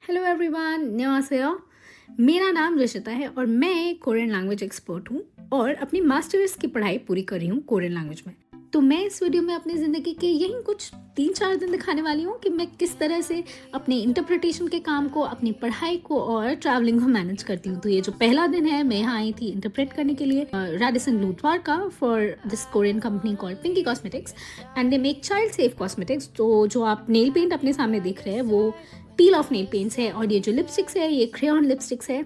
Hello everyone, न्यासेयो। मेरा नाम ऋषिता है और मैं एक कोरियन लैंग्वेज एक्सपर्ट हूँ और अपनी मास्टर्स की पढ़ाई पूरी कर रही हूँ कोरियन लैंग्वेज में। तो मैं इस वीडियो में अपनी ज़िंदगी के यही कुछ 3-4 दिन दिखाने वाली हूँ कि मैं किस तरह से अपने इंटरप्रिटेशन के काम को, अपनी पढ़ाई को और ट्रैवलिंग को मैनेज करती हूँ। तो ये जो पहला दिन है, मैं यहाँ आई थी इंटरप्रेट करने के लिए Radisson Blu Dwarka for this Korean company called Pinky cosmetics and they make child safe cosmetics. तो जो आप नेल पेंट अपने सामने देख रहे हैं वो पील ऑफ नेल पेंट्स है और ये जो लिपस्टिक्स है ये क्रेयॉन लिपस्टिक्स है।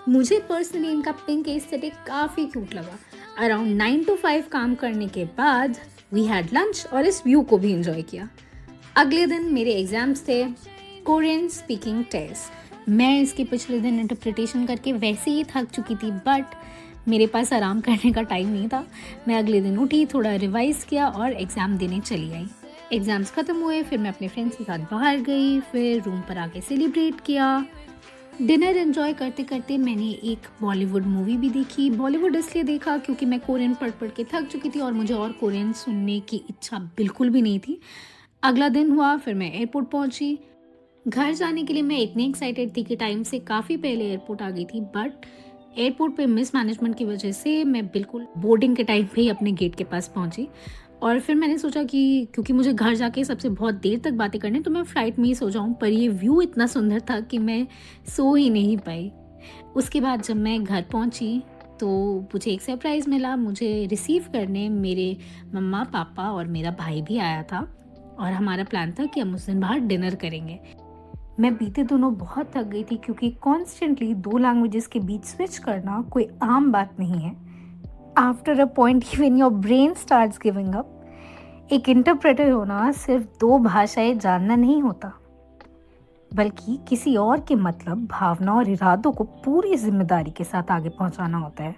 मुझे पर्सनली इनका पिंक एस्थेटिक काफ़ी क्यूट लगा। अराउंड 9 to 5 काम करने के बाद वी हैड लंच और इस व्यू को भी इंजॉय किया। अगले दिन मेरे एग्जाम्स थे, कोरियन स्पीकिंग टेस्ट। मैं इसके पिछले दिन इंटरप्रिटेशन करके वैसे ही थक चुकी थी, बट मेरे पास आराम करने का टाइम नहीं था। मैं अगले दिन उठी, थोड़ा रिवाइज किया और एग्ज़ाम देने चली आई। एग्ज़ाम्स ख़त्म हुए, फिर मैं अपने फ्रेंड्स के साथ बाहर गई, फिर रूम पर आके सेलिब्रेट किया। डिनर एंजॉय करते करते मैंने एक बॉलीवुड मूवी भी देखी। बॉलीवुड इसलिए देखा क्योंकि मैं कोरियन पढ़ पढ़ के थक चुकी थी और मुझे और कोरियन सुनने की इच्छा बिल्कुल भी नहीं थी। अगला दिन हुआ, फिर मैं एयरपोर्ट पहुंची। घर जाने के लिए मैं इतनी एक्साइटेड थी कि टाइम से काफ़ी पहले एयरपोर्ट आ गई थी, बट एयरपोर्ट पे मिसमैनेजमेंट की वजह से मैं बिल्कुल बोर्डिंग के टाइम पे ही अपने गेट के पास पहुंची। और फिर मैंने सोचा कि क्योंकि मुझे घर जाके सबसे बहुत देर तक बातें करनी, तो मैं फ़्लाइट में ही सो जाऊं, पर ये व्यू इतना सुंदर था कि मैं सो ही नहीं पाई। उसके बाद जब मैं घर पहुंची तो मुझे एक सरप्राइज़ मिला। मुझे रिसीव करने मेरे मम्मा पापा और मेरा भाई भी आया था और हमारा प्लान था कि हम उस दिन बाहर डिनर करेंगे। मैं बीते दिनों बहुत थक गई थी क्योंकि कॉन्स्टेंटली 2 लैंग्वेजेस के बीच स्विच करना कोई आम बात नहीं है। After a point when your brain starts giving up, एक इंटरप्रेटर होना सिर्फ 2 भाषाएं जानना नहीं होता, बल्कि किसी और के मतलब, भावना और इरादों को पूरी जिम्मेदारी के साथ आगे पहुंचाना होता है।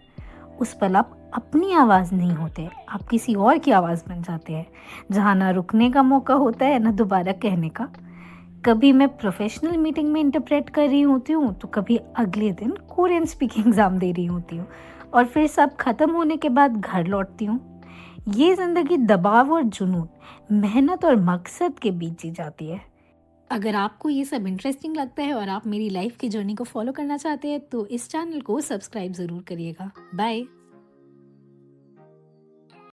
उस पल आप अपनी आवाज़ नहीं होते, आप किसी और की आवाज़ बन जाते हैं, जहाँ ना रुकने का मौका होता है ना दोबारा कहने का। कभी मैं प्रोफेशनल मीटिंग में इंटरप्रेट कर रही होती हूँ, तो कभी अगले दिन कोरियन स्पीकिंग एग्ज़ाम दे रही होती हूँ और फिर सब खत्म होने के बाद घर लौटती हूँ। ये ज़िंदगी दबाव और जुनून, मेहनत और मकसद के बीच जी जाती है। अगर आपको ये सब इंटरेस्टिंग लगता है और आप मेरी लाइफ की जर्नी को फॉलो करना चाहते हैं तो इस चैनल को सब्सक्राइब ज़रूर करिएगा। बाय।